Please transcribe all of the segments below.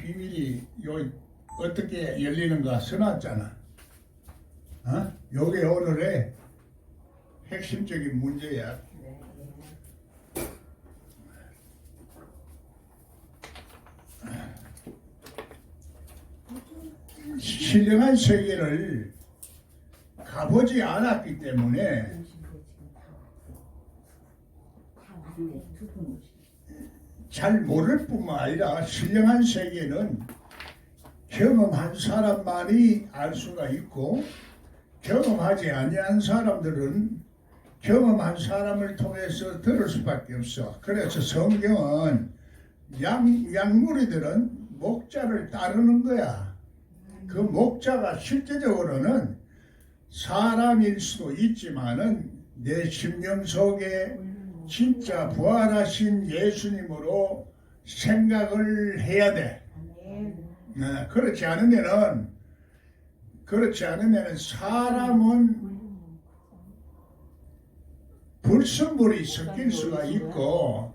비밀이 요 어떻게 열리는가 써놨잖아. 요게 오늘의 핵심적인 문제야. 신령한 세계를 가보지 않았기 때문에 잘 모를 뿐만 아니라 신령한 세계는 경험한 사람만이 알 수가 있고, 경험하지 아니한 사람들은 경험한 사람을 통해서 들을 수밖에 없어. 그래서 성경은 양무리들은 목자를 따르는 거야. 그 목자가 실제적으로는 사람일 수도 있지만은 내 심령 속에 진짜 부활하신 예수님으로 생각을 해야 돼. 그렇지 않으면은 사람은 불순물이 섞일 수가 있고,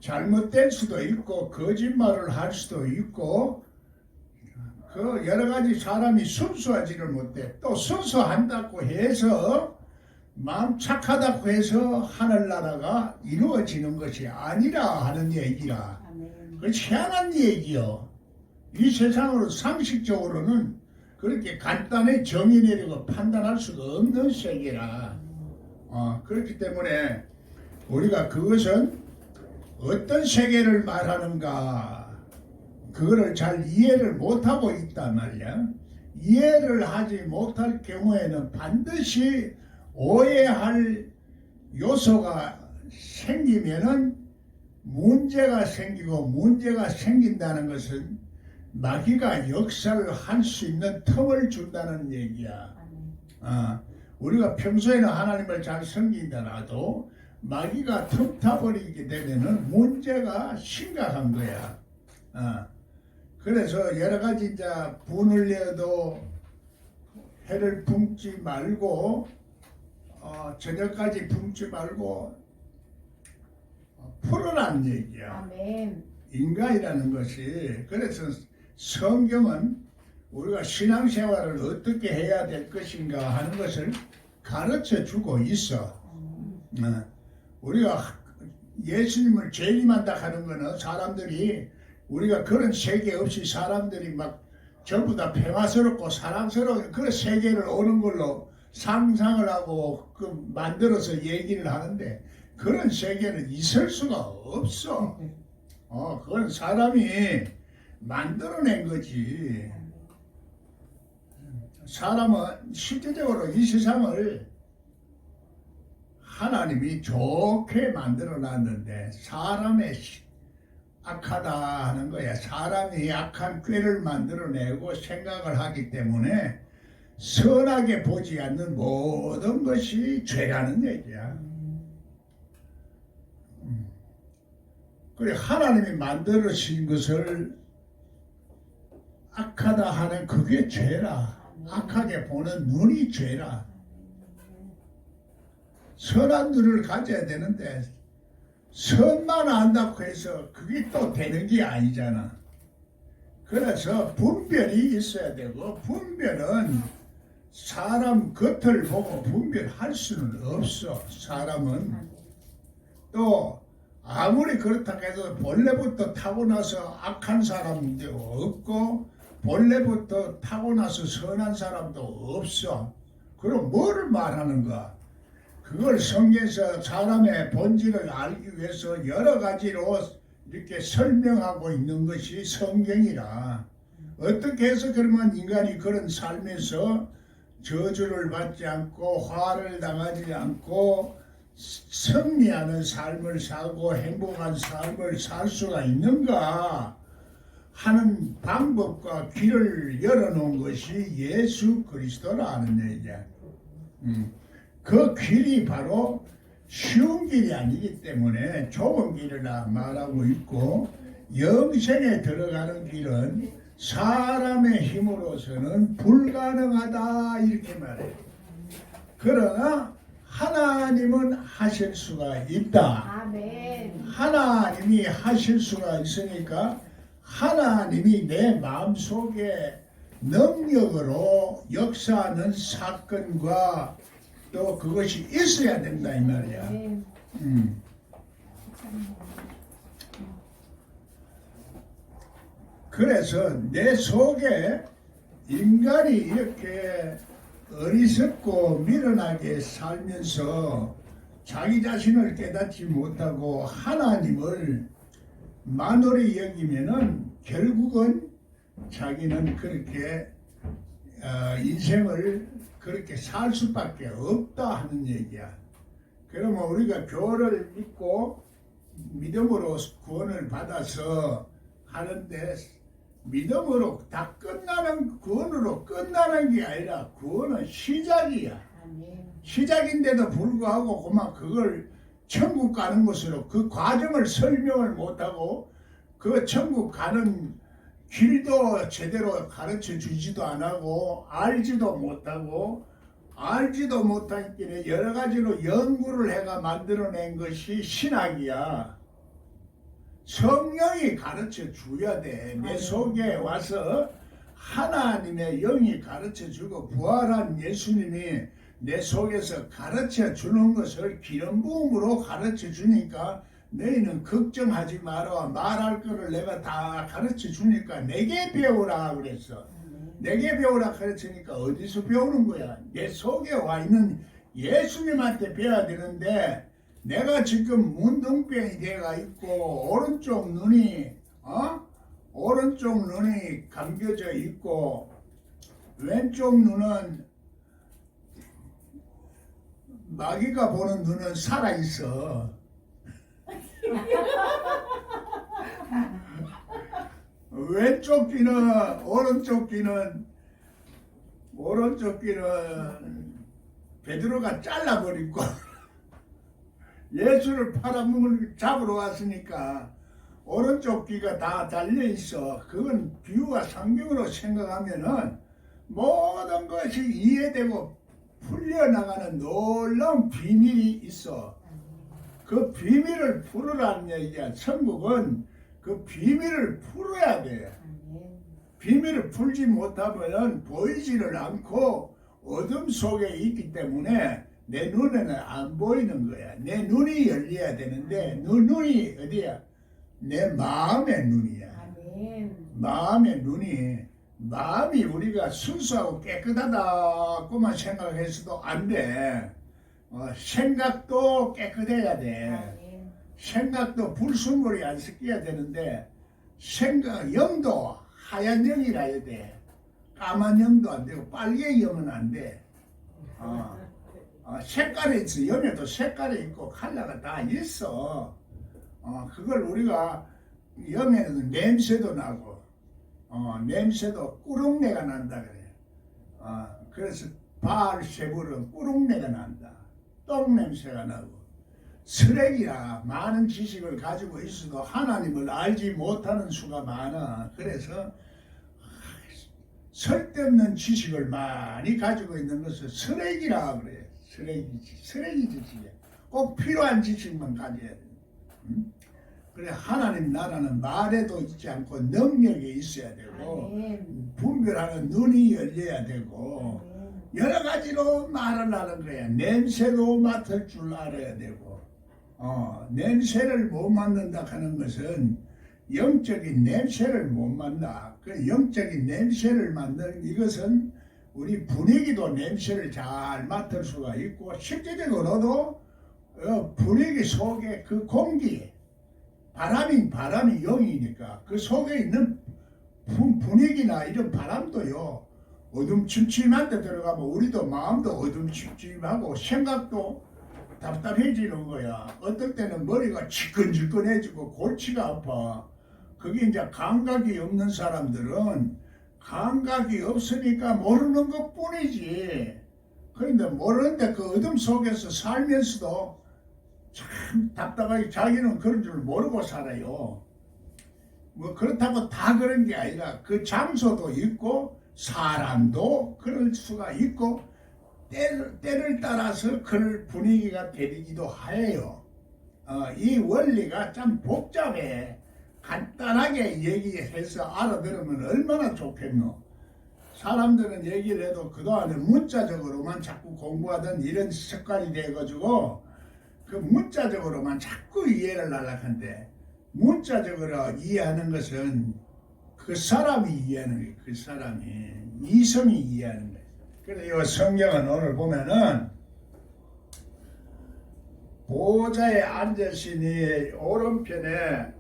잘못될 수도 있고, 거짓말을 할 수도 있고, 그 여러 가지 사람이 순수하지를 못해. 또 순수한다고 해서 마음 착하다고 해서 하늘나라가 이루어지는 것이 아니라 하는 얘기라. 그 희한한 얘기요. 이 세상으로 상식적으로는 그렇게 간단히 정의 내리고 판단할 수가 없는 세계라. 그렇기 때문에 우리가 그것은 어떤 세계를 말하는가, 그거를 잘 이해를 못하고 있단 말이야. 이해를 하지 못할 경우에는 반드시 오해할 요소가 생기면은 문제가 생기고, 문제가 생긴다는 것은 마귀가 역사를 할 수 있는 틈을 준다는 얘기야. 우리가 평소에는 하나님을 잘 섬긴다라도 마귀가 틈타버리게 되면은 문제가 심각한 거야. 그래서 여러 가지 이제 분을 내어도 해를 품지 말고, 저녁까지 품지 말고 풀어라는 얘기야. 아멘. 인간이라는 것이. 그래서 성경은 우리가 신앙생활을 어떻게 해야 될 것인가 하는 것을 가르쳐 주고 있어. 우리가 예수님을 재림한다 하는 거는 사람들이, 우리가 그런 세계 없이 사람들이 막 전부 다 평화스럽고 사랑스러운 그런 세계를 오는 걸로 상상을 하고 만들어서 얘기를 하는데, 그런 세계는 있을 수가 없어. 그건 사람이 만들어낸 거지. 사람은 실제적으로 이 세상을 하나님이 좋게 만들어 놨는데 사람의 악하다 하는 거야. 사람이 악한 꾀를 만들어내고 생각을 하기 때문에 선하게 보지 않는 모든 것이 죄라는 얘기야. 그래, 하나님이 만들어진 것을 악하다 하는 그게 죄라. 악하게 보는 눈이 죄라. 선한 눈을 가져야 되는데 선만 안다고 해서 그게 또 되는 게 아니잖아. 그래서 분별이 있어야 되고, 분별은 사람 겉을 보고 분별할 수는 없어. 사람은 또 아무리 그렇다고 해도 본래부터 타고나서 악한 사람도 없고, 본래부터 타고나서 선한 사람도 없어. 그럼 뭐를 말하는가? 그걸 성경에서 사람의 본질을 알기 위해서 여러 가지로 이렇게 설명하고 있는 것이 성경이라. 어떻게 해서 그러면 인간이 그런 삶에서 저주를 받지 않고 화를 당하지 않고 승리하는 삶을 살고 행복한 삶을 살 수가 있는가 하는 방법과 길을 열어놓은 것이 예수 그리스도라는 얘기야. 그 길이 바로 쉬운 길이 아니기 때문에 좁은 길이라 말하고 있고, 영생에 들어가는 길은 사람의 힘으로서는 불가능하다 이렇게 말해요. 그러나 하나님은 하실 수가 있다. 아멘. 하나님이 하실 수가 있으니까 하나님이 내 마음속에 능력으로 역사하는 사건과 또 그것이 있어야 된다 이 말이야. 그래서 내 속에 인간이 이렇게 어리석고 미련하게 살면서 자기 자신을 깨닫지 못하고 하나님을 만홀히 여기면은 결국은 자기는 그렇게 인생을 그렇게 살 수밖에 없다 하는 얘기야. 그러면 우리가 교를 믿고 믿음으로 구원을 받아서 하는데 믿음으로 다 끝나는 구원으로 끝나는 게 아니라 구원은 시작이야. 시작인데도 불구하고 그만 그걸 천국 가는 것으로 그 과정을 설명을 못하고 그 천국 가는 길도 제대로 가르쳐 주지도 안 하고 알지도 못하고 여러 가지로 연구를 해가 만들어낸 것이 신학이야. 성령이 가르쳐 줘야 돼. 내 속에 와서 하나님의 영이 가르쳐 주고 부활한 예수님이 내 속에서 가르쳐 주는 것을 기름 부음으로 가르쳐 주니까 너희는 걱정하지 마라. 말할 거를 내가 다 가르쳐 주니까 내게 배우라 그랬어. 내게 배우라 가르치니까 어디서 배우는 거야? 내 속에 와 있는 예수님한테 배워야 되는데 내가 지금 문둥병이 돼가 있고 오른쪽 눈이 감겨져 있고 왼쪽 눈은 마귀가 보는 눈은 살아 있어. 왼쪽 귀는 오른쪽 귀는 베드로가 잘라버리고 예수를 팔아먹을 잡으러 왔으니까 오른쪽 귀가 다 달려있어. 그건 비유와 상징으로 생각하면은 모든 것이 이해되고 풀려나가는 놀라운 비밀이 있어. 그 비밀을 풀으라는 얘기야. 천국은 그 비밀을 풀어야 돼. 비밀을 풀지 못하면 보이지를 않고 어둠 속에 있기 때문에 내 눈에는 안 보이는 거야. 내 눈이 열려야 되는데 눈이 어디야? 내 마음의 눈이야. 마음의 눈이 마음이 우리가 순수하고 깨끗하다고만 생각해서도 안 돼. 생각도 깨끗해야 돼. 생각도 불순물이 안 섞여야 되는데 영도 하얀 영이라 해야 돼. 까만 영도 안 되고 빨개 영은 안 돼. 색깔이 있어. 영에도 색깔이 있고 컬러가 다 있어. 그걸 우리가 영에는 냄새도 나고 냄새도 꾸룩내가 난다 그래. 그래서 바알세불은 꾸룩내가 난다. 똥 냄새가 나고 쓰레기야. 많은 지식을 가지고 있어도 하나님을 알지 못하는 수가 많아. 그래서 쓸데없는 지식을 많이 가지고 있는 것을 쓰레기라 그래. 쓰레기 지식이야. 꼭 필요한 지식만 가져야 돼. 그래 하나님 나라는 말에도 있지 않고 능력이 있어야 되고 분별하는 눈이 열려야 되고 여러 가지로 말을 하는 거야. 냄새도 맡을 줄 알아야 되고 냄새를 못 맡는다 하는 것은 영적인 냄새를 못 맡나. 그 영적인 냄새를 맡는 이것은 우리 분위기도 냄새를 잘 맡을 수가 있고 실제적으로도 분위기 속에 그 공기 바람이 영이니까 그 속에 있는 분위기나 이런 바람도요 어둠침침한 데 들어가면 우리도 마음도 어둠침침하고 생각도 답답해지는 거야. 어떨 때는 머리가 지끈지끈해지고 골치가 아파. 그게 이제 감각이 없는 사람들은 감각이 없으니까 모르는 것 뿐이지. 그런데 모르는데 그 어둠 속에서 살면서도 참 답답하게 자기는 그런 줄 모르고 살아요. 뭐 그렇다고 다 그런 게 아니라 그 장소도 있고 사람도 그럴 수가 있고 때를 따라서 그럴 분위기가 되기도 해요. 이 원리가 참 복잡해. 간단하게 얘기해서 알아들으면 얼마나 좋겠노. 사람들은 얘기를 해도 그동안에 문자적으로만 자꾸 공부하던 이런 습관이 돼가지고 그 문자적으로만 자꾸 이해를 하려고 하는데, 문자적으로 이해하는 것은 그 사람이 이해하는 거예요. 그 사람이, 이성이 이해하는 거예요. 그래서 이 성경은 오늘 보면은 보좌에 앉으시니 오른편에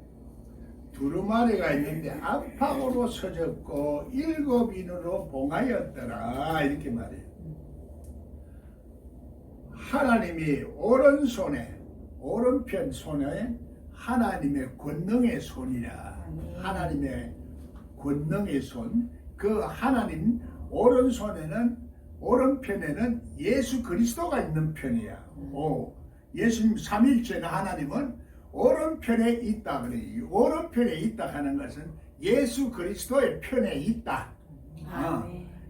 두루마리가 있는데 안팎으로 서졌고 7인으로 봉하였더라, 이렇게 말해요. 하나님이 오른손에, 오른편 손에 하나님의 권능의 손이라. 하나님의 권능의 손. 그 하나님 오른손에는, 오른편에는 예수 그리스도가 있는 편이야. 예수님 삼일체는 하나님은 오른편에 있다 그래요. 오른편에 있다 하는 것은 예수 그리스도의 편에 있다.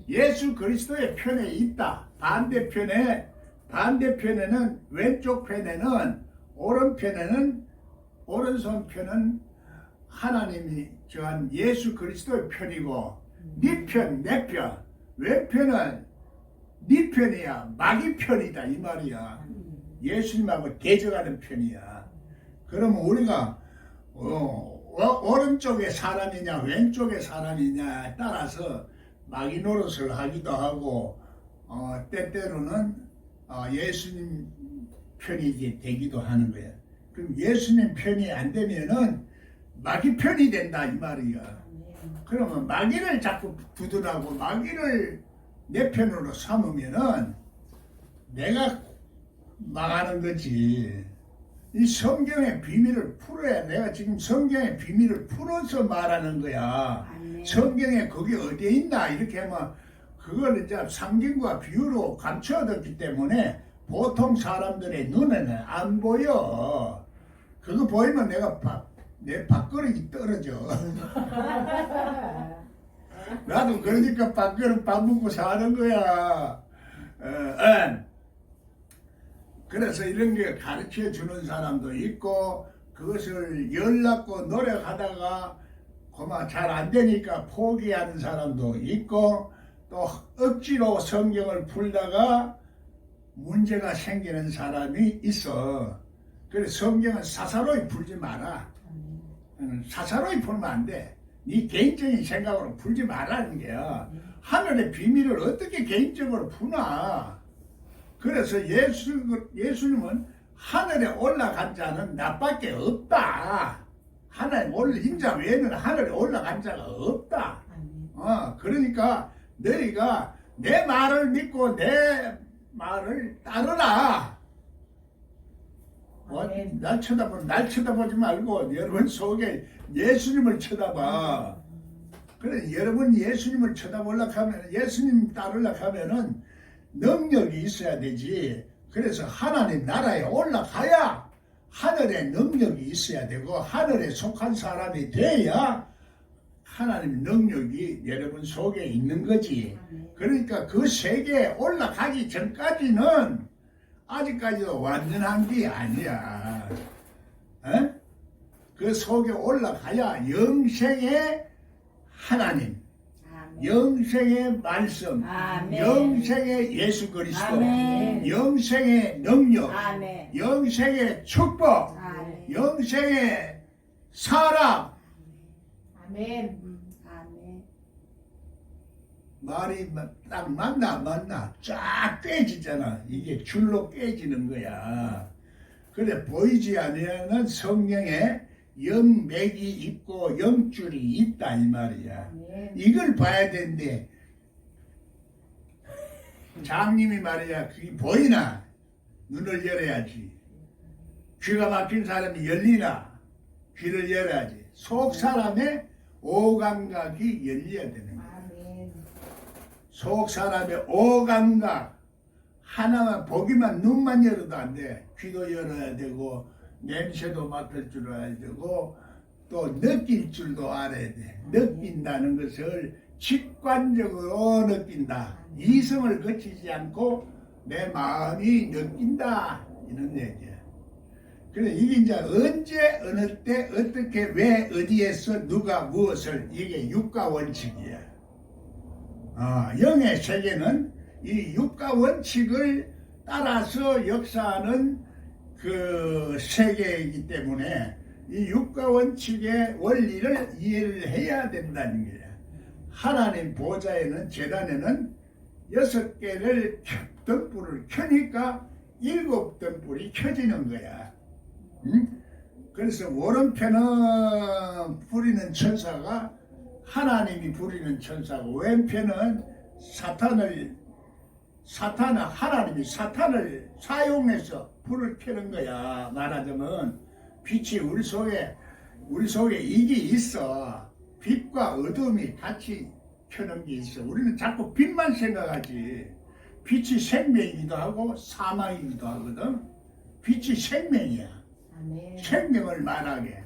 예수 그리스도의 편에 있다. 반대편에는, 왼쪽 편에는, 오른편에는, 오른손 편은 하나님이 저한 예수 그리스도의 편이고, 네 편, 내 편, 왼편은 네 편이야, 마귀 편이다, 이 말이야. 예수님하고 대적하는 편이야. 그러면 우리가 오른쪽의 사람이냐 왼쪽의 사람이냐에 따라서 마귀 노릇을 하기도 하고, 때때로는 예수님 편이 되기도 하는 거야. 그럼 예수님 편이 안 되면은 마귀 편이 된다, 이 말이야. 그러면 마귀를 자꾸 두둔하고 마귀를 내 편으로 삼으면은 내가 망하는 거지. 이 성경의 비밀을 풀어야, 내가 지금 성경의 비밀을 풀어서 말하는 거야. 성경에 그게 어디에 있나 이렇게 하면 그걸 이제 상징과 비유로 감춰뒀기 때문에 보통 사람들의 눈에는 안 보여. 그거 보이면 내 밥그릇이 떨어져. 나도 그러니까 밥그릇 밥 먹고 사는 거야. 그래서 이런 게 가르쳐 주는 사람도 있고, 그것을 열받고 노력하다가 그만 잘 안 되니까 포기하는 사람도 있고, 또 억지로 성경을 풀다가 문제가 생기는 사람이 있어. 그래서 성경은 사사로이 풀지 마라. 사사로이 풀면 안 돼. 네 개인적인 생각으로 풀지 말라는 게야. 하늘의 비밀을 어떻게 개인적으로 푸나. 그래서 예수님은 하늘에 올라간 자는 나밖에 없다. 하나님 인자 외에는 하늘에 올라간 자가 없다. 그러니까 너희가 내 말을 믿고 내 말을 따르라. 날 쳐다보지 말고 여러분 속에 예수님을 쳐다봐. 그래, 여러분 예수님을 쳐다보려고 하면, 예수님 따르려고 하면은 능력이 있어야 되지. 그래서 하나님 나라에 올라가야 하늘에 능력이 있어야 되고, 하늘에 속한 사람이 돼야 하나님 능력이 여러분 속에 있는 거지. 그러니까 그 세계에 올라가기 전까지는 아직까지도 완전한 게 아니야. 그 속에 올라가야 영생의 하나님, 영생의 말씀, 영생의 예수 그리스도, 영생의 능력, 영생의 축복, 영생의 사랑. 말이 딱 맞나 쫙 깨지잖아. 이게 줄로 깨지는 거야. 그래, 보이지 않으면 성경에 영맥이 있고 영줄이 있다, 이 말이야. 이걸 봐야 되는데 장님이 말이야, 그게 보이나? 눈을 열어야지. 귀가 막힌 사람이 열리나? 귀를 열어야지. 속 사람의 오감각이 열려야 되는 거야. 속 사람의 오감각 하나만 보기만, 눈만 열어도 안 돼. 귀도 열어야 되고 냄새도 맡을 줄 알아야 되고 또 느낄 줄도 알아야 돼. 느낀다는 것을 직관적으로 느낀다. 이성을 거치지 않고 내 마음이 느낀다, 이런 얘기야. 그래 이게 이제 언제 어느 때 어떻게 왜 어디에서 누가 무엇을 이게 육가 원칙이야. 영의 세계는 이 육가 원칙을 따라서 역사하는 그 세계이기 때문에 이 육가 원칙의 원리를 이해를 해야 된다는 거야. 하나님 보좌에는 제단에는 6개를 등불을 켜니까 7 등불이 켜지는 거야. 응? 그래서 오른편은 부리는 천사가 하나님이 부리는 천사고 왼편은 하나님이 사탄을 사용해서 불을 켜는 거야. 말하자면 빛이 우리 속에 이게 있어. 빛과 어둠이 같이 켜는 게 있어. 우리는 자꾸 빛만 생각하지. 빛이 생명이기도 하고 사망이기도 하거든. 빛이 생명이야. 아멘. 생명을 말하게.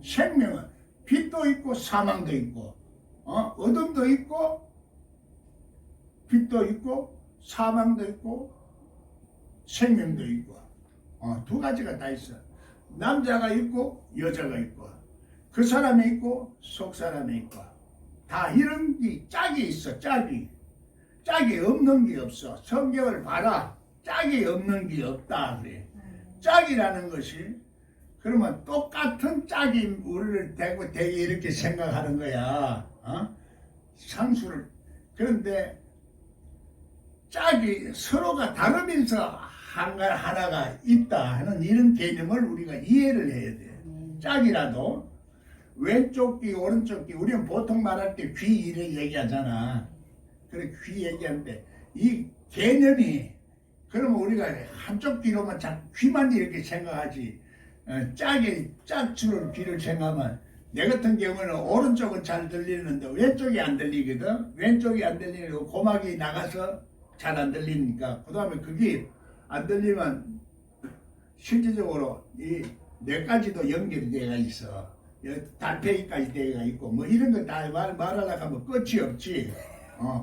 생명은 빛도 있고 사망도 있고 어둠도 있고 빛도 있고 사망도 있고 생명도 있고 2가지가 다 있어. 남자가 있고 여자가 있고 그 사람이 있고 속 사람이 있고 다 이런 게 짝이 있어. 짝이 없는 게 없어. 성경을 봐라. 짝이 없는 게 없다 그래. 짝이라는 것이 그러면 똑같은 짝이 우리를 되게 이렇게 생각하는 거야. 상수를. 그런데 짝이 서로가 다르면서 하나가 있다 하는 이런 개념을 우리가 이해를 해야 돼. 짝이라도 왼쪽 귀 오른쪽 귀 우리는 보통 말할 때 귀 이래 얘기하잖아. 그래 귀 얘기하는데 이 개념이 그러면 우리가 한쪽 귀로만 귀만 이렇게 생각하지 짝수로 귀를 생각하면 내 같은 경우는 오른쪽은 잘 들리는데 왼쪽이 안 들리거든. 왼쪽이 안 들리고 고막이 나가서 잘 안 들리니까 그 다음에 그게 안 들리면 실질적으로 이 뇌까지도 연결이 되어 있어. 달팽이까지 되어 있고 뭐 이런 거 다 말하려고 하면 끝이 없지.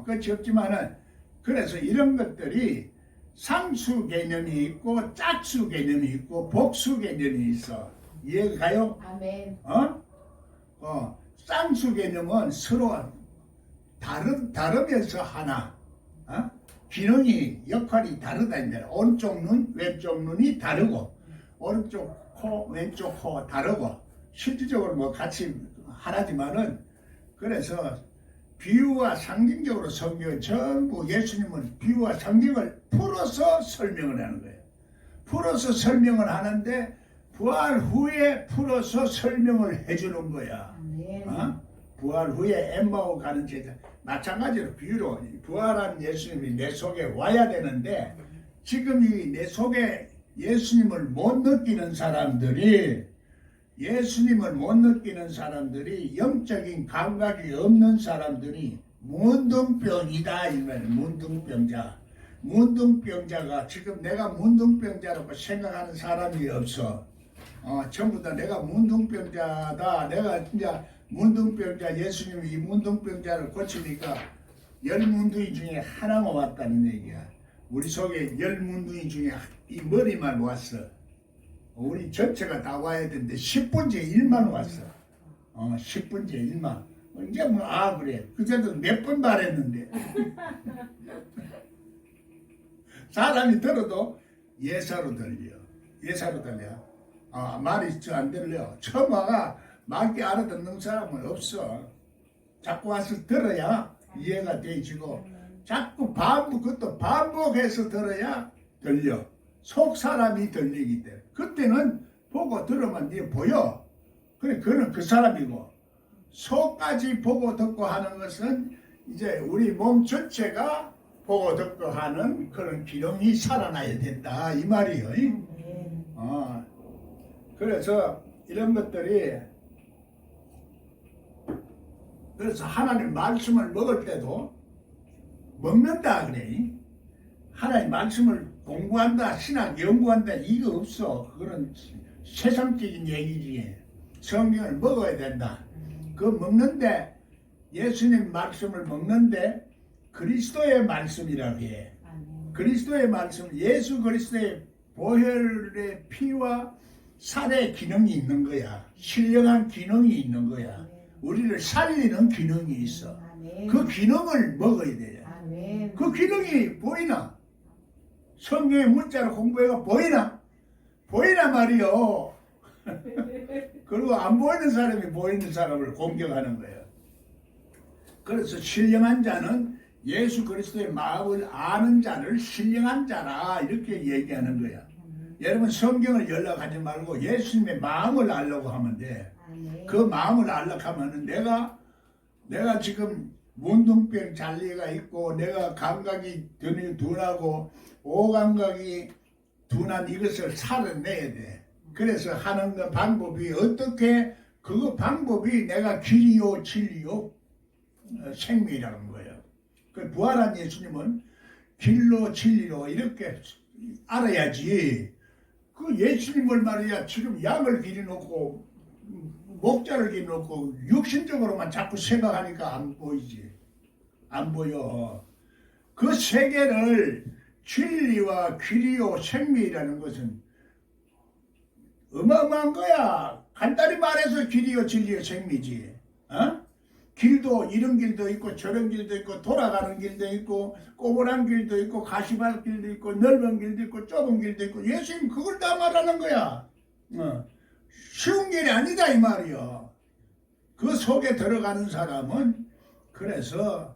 끝이 없지만은 그래서 이런 것들이 상수 개념이 있고 짝수 개념이 있고 복수 개념이 있어. 이해가 가요? 아멘. 쌍수 개념은 서로 다르면서 하나. 기능이 역할이 다르다 이 말이야. 오른쪽 눈, 왼쪽 눈이 다르고 오른쪽 코, 왼쪽 코 다르고 실질적으로 뭐 같이 하나지만은 그래서 비유와 상징적으로 성경은 전부 예수님은 비유와 상징을 풀어서 설명을 하는 거예요. 풀어서 설명을 하는데 부활 후에 풀어서 설명을 해주는 거야. 부활 후에 엠마오 가는 제자 마찬가지로 비유로 부활한 예수님이 내 속에 와야 되는데 지금 이 내 속에 예수님을 못 느끼는 사람들이 영적인 감각이 없는 사람들이 문둥병이다 이 말이야. 문둥병자가 지금 내가 문둥병자라고 생각하는 사람이 없어. 전부 다 내가 문둥병자다. 내가 진짜 문둥병자 예수님이 이 문둥병자를 고치니까 10문둥이 중에 하나만 왔다는 얘기야. 우리 속에 10문둥이 중에 이 머리만 왔어. 우리 전체가 다 와야 되는데 10분째 1만 왔어. 10분째 1만. 이제 뭐 그래. 그때도 몇 번 말했는데 사람이 들어도 예사로 들려. 말이 안 들려. 처음 와가 맑게 알아듣는 사람은 없어. 자꾸 와서 들어야 이해가 되지고 자꾸 그것도 반복해서 들어야 들려. 속 사람이 들리기 때문에 그때는 보고 들으면 네 보여. 그래 그는 그 사람이고 속까지 보고 듣고 하는 것은 이제 우리 몸 전체가 보고 듣고 하는 그런 기능이 살아나야 된다 이 말이에요. 그래서 이런 것들이 그래서 하나님 말씀을 먹을 때도 먹는다 그래. 하나님 말씀을 공부한다, 신학 연구한다 이거 없어. 그거는 세상적인 얘기지. 성경을 먹어야 된다. 그 먹는데 예수님 말씀을 먹는데 그리스도의 말씀이라고 해. 그리스도의 말씀, 예수 그리스도의 보혈의 피와 살의 기능이 있는 거야. 신령한 기능이 있는 거야. 아멘. 우리를 살리는 기능이 있어. 아멘. 그 기능을 먹어야 돼. 아멘. 그 기능이 보이나? 성경의 문자를 공부해가 보이나? 보이나 말이요. 그리고 안 보이는 사람이 보이는 사람을 공격하는 거예요. 그래서 신령한 자는 예수 그리스도의 마음을 아는 자를 신령한 자라 이렇게 얘기하는 거야. 여러분 성경을 연락하지 말고 예수님의 마음을 알려고 하면 돼. 아멘. 그 마음을 알려고 하면은 내가 지금 문둥병 잔리가 있고 내가 감각이 둔하고 오감각이 둔한 이것을 살아내야 돼. 그래서 하는 그 방법이 어떻게 그 방법이 내가 길이요 진리요 생명이라는 거예요. 그 부활한 예수님은 길로 진리로 이렇게 알아야지. 그 예수님을 말이야 지금 약을 길이놓고 목자를 길이놓고 육신적으로만 자꾸 생각하니까 안 보이지. 안 보여. 그 세계를 진리와 길이요 생명이라는 것은 어마어마한 거야. 간단히 말해서 길이요 진리요 생명이지. 어? 길도 이런 길도 있고 저런 길도 있고 돌아가는 길도 있고 꼬부란 길도 있고 가시밭 길도 있고 넓은 길도 있고 좁은 길도 있고 예수님 그걸 다 말하는 거야. 쉬운 길이 아니다 이 말이요. 그 속에 들어가는 사람은 그래서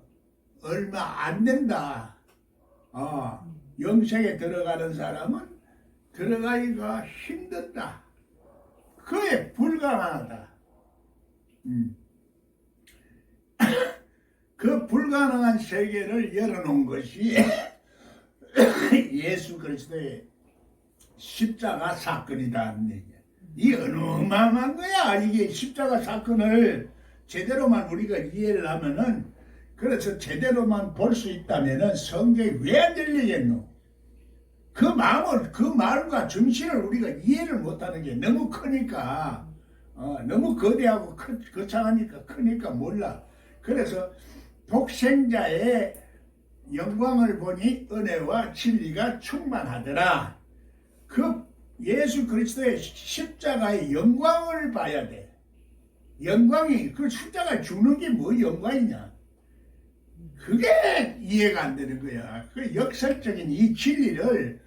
얼마 안 된다. 영생에 들어가는 사람은 들어가기가 힘들다. 그게 불가능하다. 그 불가능한 세계를 열어놓은 것이 예수 그리스도의 십자가 사건이다. 이 어마어마한 거야. 이게 십자가 사건을 제대로만 우리가 이해를 하면은 그래서 제대로만 볼 수 있다면은 성경이 왜 안 들리겠노? 그 마음을 그 마음과 정신을 우리가 이해를 못하는 게 너무 크니까 너무 거대하고 거창하니까 크니까 몰라. 그래서 독생자의 영광을 보니 은혜와 진리가 충만하더라. 그 예수 그리스도의 십자가의 영광을 봐야 돼. 영광이 그 십자가 주는 게 뭐 영광이냐? 그게 이해가 안 되는 거야. 그 역설적인 이 진리를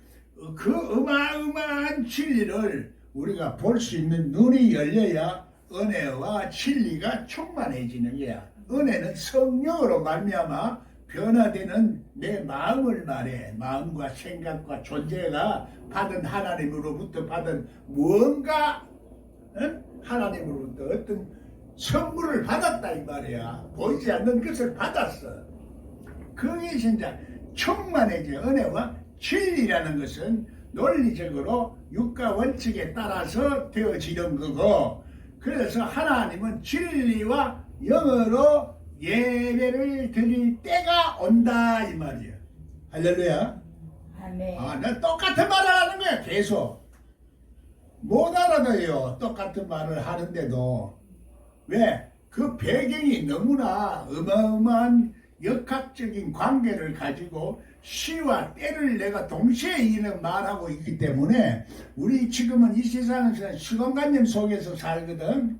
그 어마어마한 진리를 우리가 볼 수 있는 눈이 열려야 은혜와 진리가 충만해지는 거야. 은혜는 성령으로 말미암아 변화되는 내 마음을 말해. 마음과 생각과 존재가 받은 하나님으로부터 받은 무언가 하나님으로부터 어떤 선물을 받았다 이 말이야. 보이지 않는 것을 받았어. 그게 진짜 충만해져. 은혜와 진리라는 것은 논리적으로 육가 원칙에 따라서 되어지는 거고, 그래서 하나님은 진리와 영으로 예배를 드릴 때가 온다 이 말이야. 할렐루야. 아멘. 난 똑같은 말을 하는 거야. 계속 못 알아들어요. 똑같은 말을 하는데도. 왜? 그 배경이 너무나 어마어마한 역학적인 관계를 가지고 시와 때를 내가 동시에 말하고 있기 때문에 우리 지금은 이 세상에서 시간관념 속에서 살거든.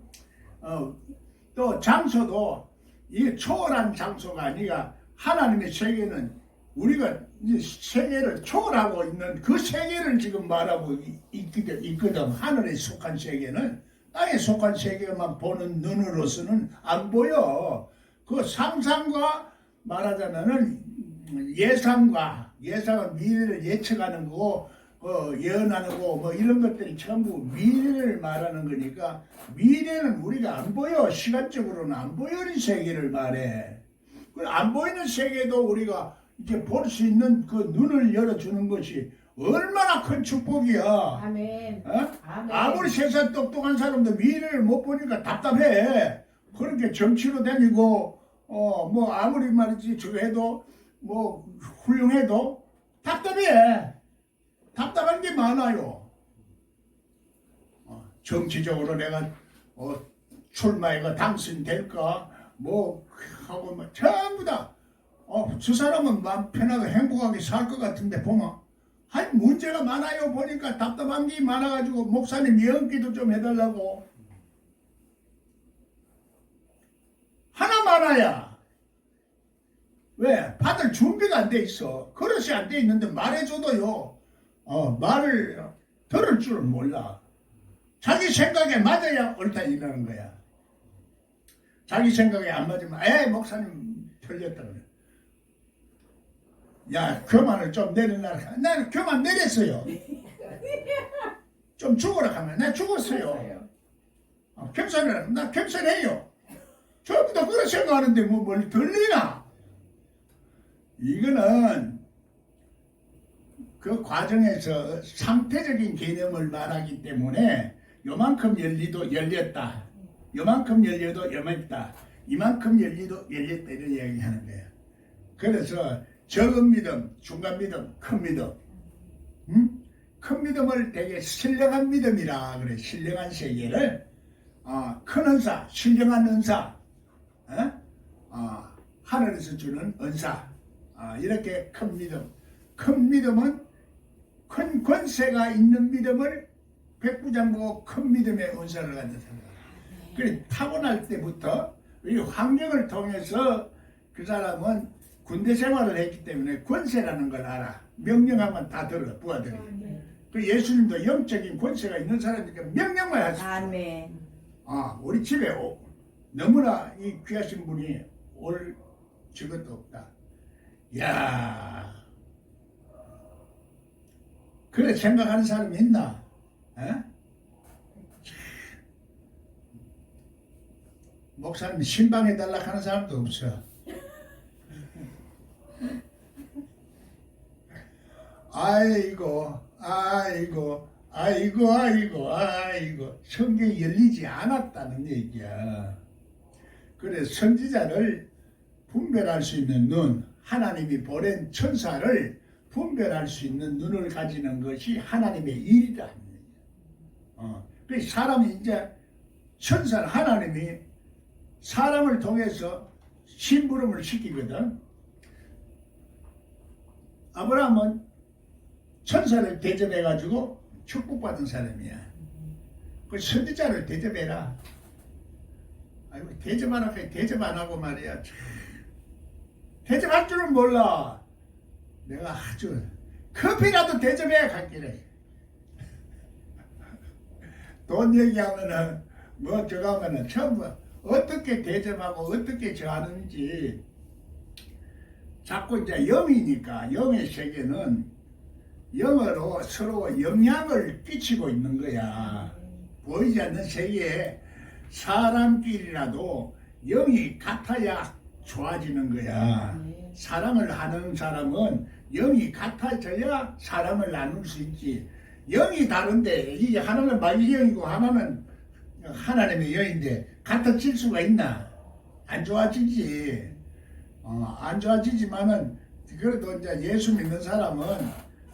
또 장소도 이 초월한 장소가 아니라 하나님의 세계는 우리가 이제 세계를 초월하고 있는 그 세계를 지금 말하고 있거든. 하늘에 속한 세계는 땅에 속한 세계만 보는 눈으로서는 안 보여. 그 상상과 말하자면은 예상은 미래를 예측하는 거고 예언하는 거 뭐 이런 것들이 전부 미래를 말하는 거니까 미래는 우리가 안 보여. 시간적으로는 안 보이는 세계를 말해. 안 보이는 세계도 우리가 이제 볼 수 있는 그 눈을 열어주는 것이 얼마나 큰 축복이야. 아멘. 아멘. 아무리 세상 똑똑한 사람도 미래를 못 보니까 답답해. 그렇게 정치로 다니고 뭐 아무리 말이지 저 해도 뭐 훌륭해도 답답해. 답답한 게 많아요. 정치적으로 내가 출마해가 당선될까 뭐 하고 뭐 전부 다 저 사람은 마음 편하게 행복하게 살 것 같은데 보면 한 문제가 많아요. 보니까 답답한 게 많아가지고 목사님 예언기도 좀 해달라고. 하나 많아야. 왜? 받을 준비가 안 돼 있어. 그릇이 안 돼 있는데 말해줘도요. 말을 들을 줄은 몰라. 자기 생각에 맞아야 옳다 이러는 거야. 자기 생각에 안 맞으면 목사님 틀렸다 그래. 야, 교만을 좀 내려놔라. 나는 교만 내렸어요. 좀 죽어라 하면 나 죽었어요. 겸손해라. 나 겸손해요. 전부 다 그런 생각하는데 뭐 멀리 들리나? 이거는 그 과정에서 상태적인 개념을 말하기 때문에 요만큼 열렸다. 요만큼 열려도 요만했다. 이만큼 열리도 열렸다 이런 이야기하는 거예요. 그래서 적은 믿음, 중간 믿음, 큰 믿음. 큰 믿음을 되게 신령한 믿음이라 그래. 신령한 세계를 큰 은사, 신령한 은사, 하늘에서 주는 은사. 이렇게 큰 믿음. 큰 믿음은 큰 권세가 있는 믿음을 백부장고 큰 믿음의 은사를 갖는 사람. 그래 타고날 때부터 이 환경을 통해서 그 사람은 군대 생활을 했기 때문에 권세라는 걸 알아. 명령하면 다 들어, 부하들이. 그 예수님도 영적인 권세가 있는 사람이니까 명령만 하십시오. 아멘. 우리 집에 너무나 이 귀하신 분이 올 적것도 없다. 야, 그래 생각하는 사람이 있나? 목사님 신방해달라 하는 사람도 없어. 아이고 성경이 열리지 않았다는 얘기야. 그래 선지자를 분별할 수 있는 눈, 하나님이 보낸 천사를 분별할 수 있는 눈을 가지는 것이 하나님의 일이다. 그래서 사람이 이제 천사를 하나님이 사람을 통해서 심부름을 시키거든. 아브라함은 천사를 대접해가지고 축복받은 사람이야. 그 선지자를 대접해라. 아이고 대접하라 해. 대접 안 하고 말이야. 대접할 줄은 몰라. 내가 아주 커피라도 대접해야 갈기래. 돈 얘기하면은 뭐 저거 하면은 전부 어떻게 대접하고 어떻게 저 하는지 자꾸 이제 영이니까 영의 세계는 영어로 서로 영향을 끼치고 있는 거야. 보이지 않는 세계에 사람끼리라도 영이 같아야 좋아지는 거야. 사랑을 하는 사람은 영이 같아져야 사람을 나눌 수 있지. 영이 다른데 이게 하나는 마귀 영이고 하나는 하나님의 영인데 같아질 수가 있나? 안 좋아지지. 안 좋아지지만은 그래도 이제 예수 믿는 사람은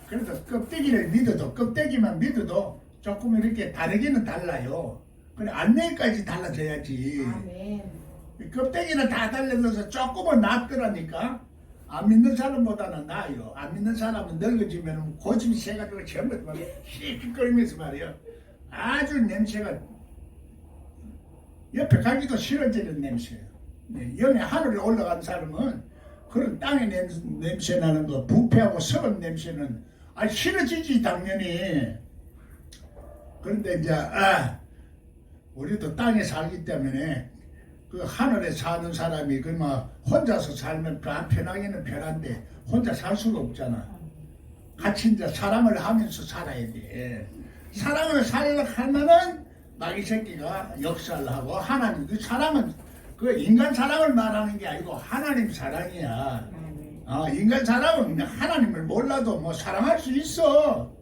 그래도 껍데기를 믿어도 껍데기만 믿어도 조금 이렇게 다르기는 달라요. 그래 안내까지 달라져야지. 아멘. 껍데기는 다 달라져서 조금은 낫더라니까. 안 믿는 사람보다는 나아요. 안 믿는 사람은 늙어지면 고집이 세가지고 전부 막 씩씩거리면서 말이야. 아주 냄새가 옆에 가기도 싫어지는 냄새예요. 영의 하늘에 올라간 사람은 그런 땅의 냄새 나는 거, 부패하고 썩은 냄새는 싫어지지 당연히. 그런데 이제 우리도 땅에 살기 때문에 그 하늘에 사는 사람이 그막 혼자서 살면 편하기는 편한데 혼자 살 수가 없잖아. 같이 이제 사랑을 하면서 살아야 돼. 사랑을 하면은 마귀 새끼가 역사를 하고 하나님 그 사랑은 그 인간 사랑을 말하는 게 아니고 하나님 사랑이야. 인간 사랑은 하나님을 몰라도 뭐 사랑할 수 있어.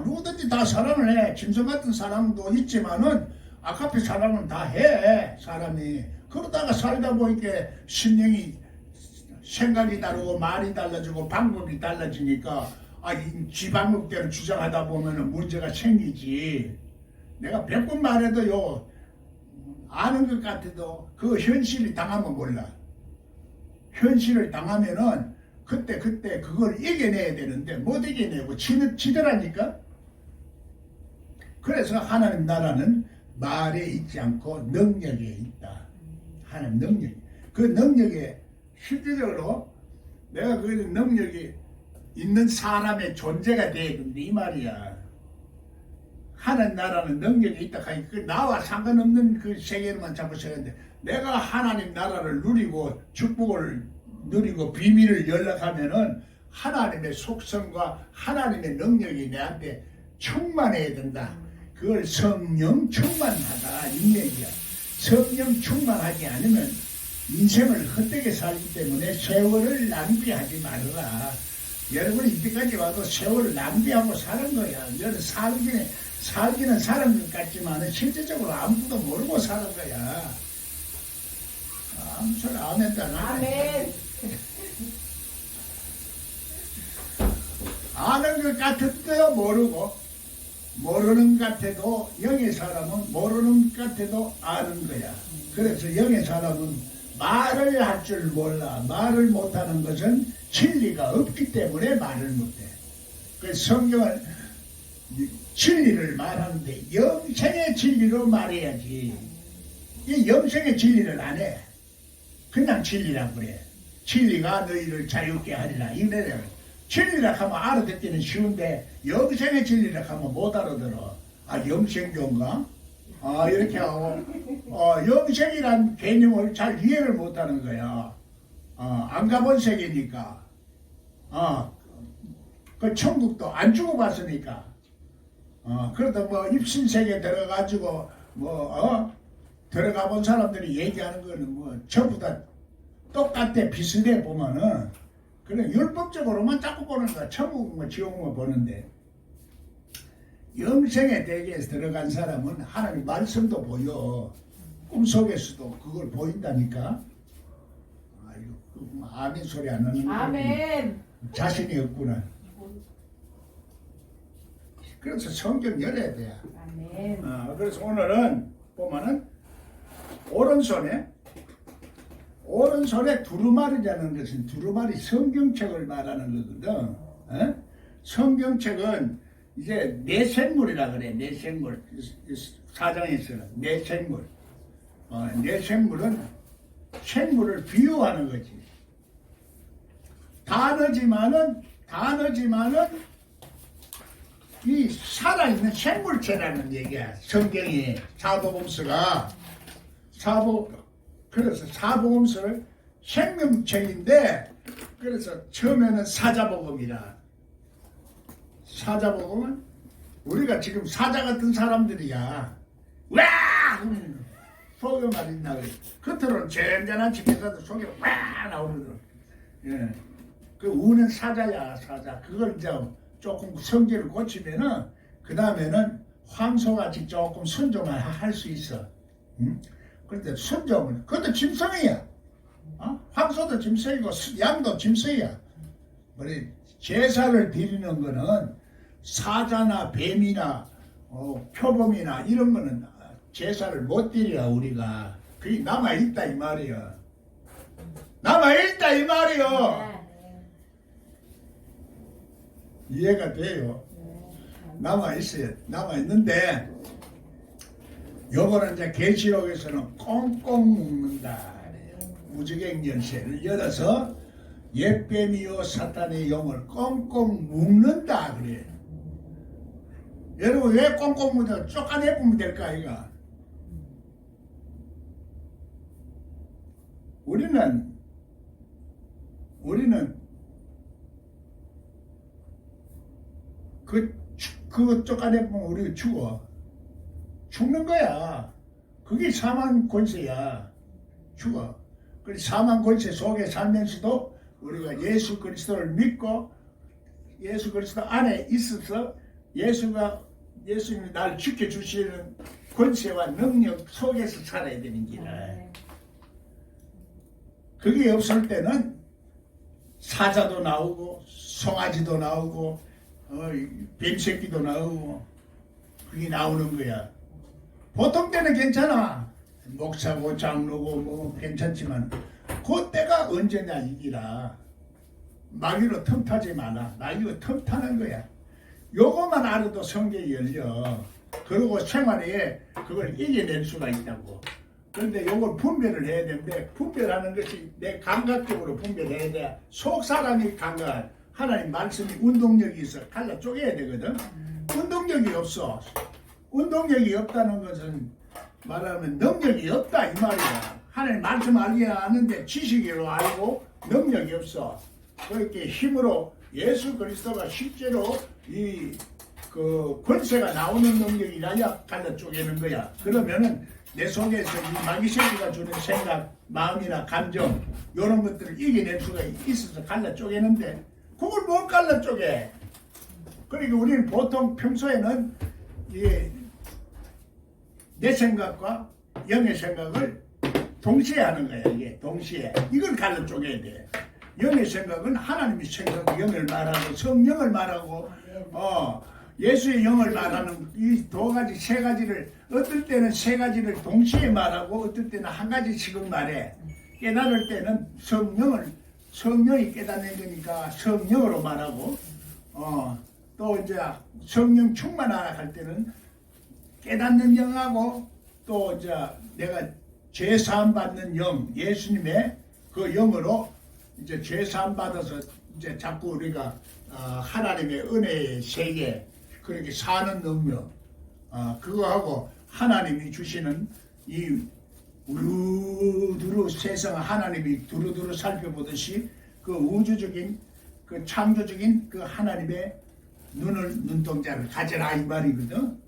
누구든지 다 사랑을 해. 짐승 같은 사랑도 있지만은 아카페 사랑은 다 해. 사람이 그러다가 살다 보니까 심령이 생각이 다르고 말이 달라지고 방법이 달라지니까 지 방법대로 주장하다 보면은 문제가 생기지. 내가 100번 말해도요 아는 것 같아도 그 현실이 당하면 몰라. 현실을 당하면은 그때 그걸 이겨내야 되는데 못 이겨내고 지더라니까. 그래서 하나님 나라는 말에 있지 않고 능력에 있다. 하나님 능력. 그 능력에 실질적으로 내가 그 능력이 있는 사람의 존재가 돼야 된다 이 말이야. 하나님 나라는 능력이 있다 하니 그 나와 상관없는 그 세계로만 자꾸 생각하는데 내가 하나님 나라를 누리고 축복을 누리고 비밀을 연락하면은 하나님의 속성과 하나님의 능력이 내한테 충만해야 된다. 그걸 성령 충만하다 이 얘기야. 성령 충만하지 않으면 인생을 헛되게 살기 때문에 세월을 낭비하지 말아라. 여러분이 이때까지 와도 세월을 낭비하고 사는 거야. 너는 살기는 사는 것 같지만 실제적으로 아무것도 모르고 사는 거야. 아무 소리 안 했다. 아멘. 아는 것 같아도 모르고 모르는 것 같아도 영의 사람은 모르는 것 같아도 아는 거야. 그래서 영의 사람은 말을 할 줄 몰라. 말을 못하는 것은 진리가 없기 때문에 말을 못해. 그 성경은 진리를 말하는데 영생의 진리로 말해야지. 이 영생의 진리를 안 해. 그냥 진리라고 그래. 진리가 너희를 자유케 하리라. 이래요. 진리라 하면 알아듣기는 쉬운데 영생의 진리라 하면 못 알아들어. 아 영생교인가? 아 이렇게 하고 영생이란 개념을 잘 이해를 못하는 거야. 안 가본 세계니까. 그 천국도 안 죽어봤으니까. 그러다 뭐 입신세계 들어가지고 들어가 본 사람들이 얘기하는 거는 뭐 전부 다 똑같아 비슷해 보면은 그냥 율법적으로만 자꾸 보는 거야. 천국 뭐 지옥 뭐 보는데 영생의 대계에서 들어간 사람은 하나님 말씀도 보여. 꿈속에서도 그걸 보인다니까. 아이고 아멘 소리 안 하는 거야. 아멘. 자신이 없구나. 그래서 성경 열어야 돼. 아멘. 그래서 오늘은 보면은 오른손에 두루마리라는 것은 두루마리 성경책을 말하는 거거든. 성경책은 이제 내생물이라 그래. 내생물 사장에서는 내생물. 내생물은 생물을 비유하는 거지. 단어지만은 이 살아있는 생물체라는 얘기야. 성경이 사복음서가 그래서 사복음서를 생명책인데 그래서 처음에는 사자복음이라. 사자복음은 우리가 지금 사자 같은 사람들이야. 와! 속에 말인다 그래. 겉으로는 젠전한 집에서도 속에 와! 나오거든. 예. 그 우는 사자야 사자. 그걸 이제 조금 성질을 고치면은 그 다음에는 황소같이 조금 순종을 할 수 있어. 응? 그런데 순종은 그것도 짐승이야. 황소도 짐승이고 양도 짐승이야. 우리 제사를 드리는 거는 사자나 뱀이나 표범이나 이런 거는 제사를 못 드려 우리가. 그게 남아있다 이 말이야. 남아있다 이 말이야. 이해가 돼요. 남아있어요. 남아있는데 요거는 이제 계시록에서는 꽁꽁 묶는다. 무지개 열쇠를 열어서 옛뱀이요 사탄의 영을 꽁꽁 묶는다 그래. 여러분 왜 꽁꽁 묶는다? 쫓아내보면 될까 이가? 우리는 그거 쫓아내보면 우리가 죽는 거야. 그게 사망 권세야. 죽어. 그 사망 권세 속에 살면서도 우리가 예수 그리스도를 믿고 예수 그리스도 안에 있어서 예수님이 나를 지켜주시는 권세와 능력 속에서 살아야 되는 길이라. 그게 없을 때는 사자도 나오고 송아지도 나오고 뱀새끼도 나오고 그게 나오는 거야. 보통 때는 괜찮아. 목사고 장로고 뭐 괜찮지만 그때가 언제냐 이기라. 마귀로 틈타지 마라. 마귀로 틈타는 거야. 요것만 알아도 성경이 열려. 그리고 생활에 그걸 이겨낼 수가 있다고. 그런데 요걸 분별을 해야 되는데, 분별하는 것이 내 감각적으로 분별해야 돼. 속 사람이 감각, 하나님 말씀이 운동력이 있어. 갈라 쪼개야 되거든. 운동력이 없어. 운동력이 없다는 것은 말하면 능력이 없다 이 말이야. 하나님 말씀 알게 아는데 지식으로 알고 능력이 없어. 그렇게 힘으로 예수 그리스도가 실제로 이 그 권세가 나오는 능력이라야 갈라 쪼개는 거야. 그러면은 내 속에서 이 마귀 새끼가 주는 생각, 마음이나 감정 이런 것들을 이겨낼 수가 있어서 갈라 쪼개는데 그걸 못 갈라 쪼개. 그러니까 우리는 보통 평소에는 내 생각과 영의 생각을 동시에 하는 거야. 이게 동시에 이걸 갈라 쪼개야 돼. 영의 생각은 하나님의 생각, 영을 말하고 성령을 말하고 예수의 영을 말하는 이 두 가지 세 가지를 어떨 때는 세 가지를 동시에 말하고 어떨 때는 한 가지씩은 말해. 깨달을 때는 성령이 깨닫는 거니까 성령으로 말하고 또 이제 성령 충만하라 할 때는 깨닫는 영하고 또 이제 내가 죄 사함 받는 영, 예수님의 그 영으로 이제 죄 사함 받아서 이제 자꾸 우리가 하나님의 은혜의 세계 그렇게 사는 능력 그거하고 하나님이 주시는 이 우두루 세상 하나님이 두루두루 살펴보듯이 그 우주적인 그 창조적인 그 하나님의 눈동자를 가져라 이 말이거든.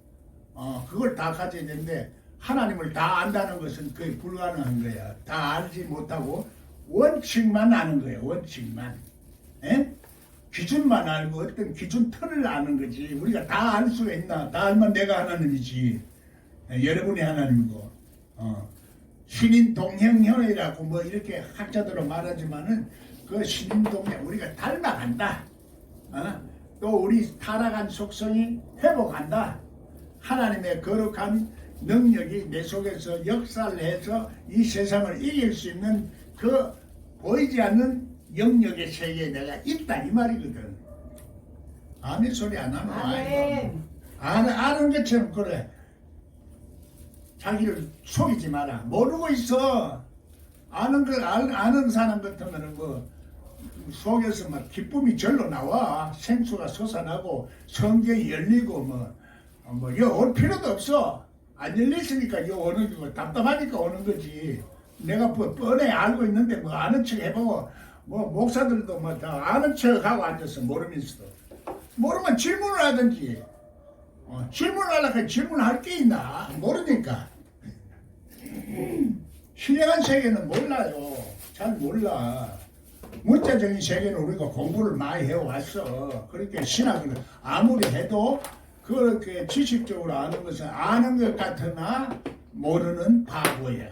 그걸 다 가져야 되는데 하나님을 다 안다는 것은 거의 불가능한 거야. 다 알지 못하고 원칙만 아는 거예요. 원칙만. 에? 기준만 알고 어떤 기준 틀을 아는 거지. 우리가 다 알 수가 있나? 다 알면 내가 하나님이지. 여러분이 하나님이고. 신인 동형형이라고 뭐 이렇게 학자들은 말하지만은 그 신인 동형 우리가 닮아간다. 또 우리 타락한 속성이 회복한다. 하나님의 거룩한 능력이 내 속에서 역사를 해서 이 세상을 이길 수 있는 그 보이지 않는 영역의 세계에 내가 있다 이 말이거든. 아멘 소리 안 하면 아멘. 아는 것처럼 그래. 자기를 속이지 마라. 모르고 있어. 아는 사람 같으면은 뭐 속에서 막 기쁨이 절로 나와. 생수가 솟아나고 성경이 열리고 여 올 필요도 없어. 안 열렸으니까 여 오는 거 답답하니까 오는 거지. 내가 뻔히 알고 있는데 뭐 아는 척 해보고 뭐 목사들도 뭐 다 아는 척 하고 앉았어. 모르면서도. 모르면 질문을 하든지. 질문하려고 질문할 게 있나? 모르니까. 신령한 세계는 몰라요. 잘 몰라. 문자적인 세계는 우리가 공부를 많이 해왔어. 그렇게 신학을 아무리 해도 그렇게 지식적으로 아는 것은 아는 것 같으나 모르는 바보야.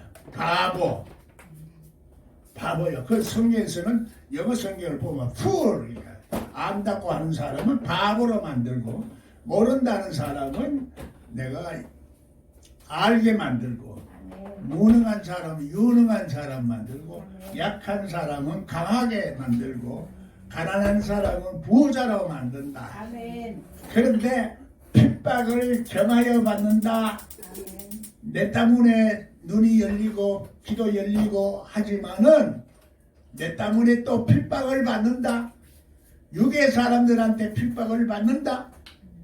바보야. 그 성경에서는 영어 성경을 보면 fool, 안다고 하는 사람은 바보로 만들고 모른다는 사람은 내가 알게 만들고 무능한 사람은 유능한 사람 만들고 약한 사람은 강하게 만들고 가난한 사람은 부자로 만든다. 아멘. 그런데 핍박을 경하여 받는다. 내 때문에 눈이 열리고 귀도 열리고 하지만은 내 때문에 또 핍박을 받는다. 육의 사람들한테 핍박을 받는다.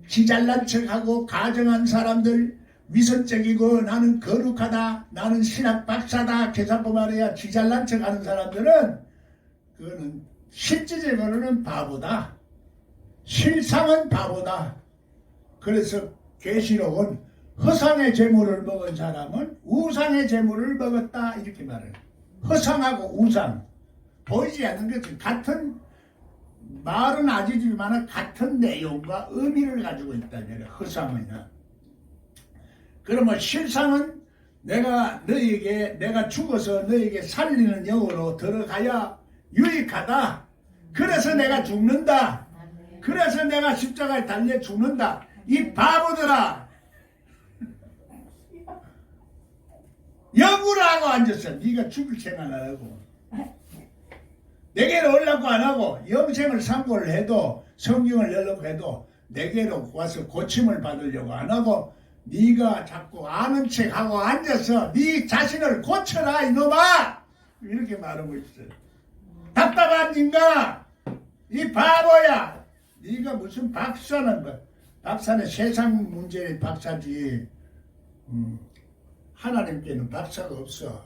지잘난 척하고 가정한 사람들 위선적이고 나는 거룩하다. 나는 신학 박사다. 계산법 말이야. 지잘난 척하는 사람들은 그거는 실질적으로는 바보다. 실상은 바보다. 그래서 계시록은 허상의 재물을 먹은 사람은 우상의 재물을 먹었다 이렇게 말해요. 허상하고 우상 보이지 않는 것은 같은 말은 아니지만 같은 내용과 의미를 가지고 있다. 허상이나 그러면 실상은 내가 죽어서 너에게 살리는 영으로 들어가야 유익하다. 그래서 내가 죽는다. 그래서 내가 십자가에 달려 죽는다. 이 바보들아, 영구를 하고 앉았어. 네가 죽을 생각을 하고 내게는 올라고 자꾸 안 하고 영생을 상고를 해도 성경을 열려고 해도 내게로 와서 고침을 받으려고 안 하고 네가 자꾸 아는 척하고 앉아서 네 자신을 고쳐라 이놈아 이렇게 말하고 있어요. 답답한 인가 이 바보야 네가 무슨 박사는 뭐 박사는 세상 문제의 박사지 하나님께는 박사가 없어.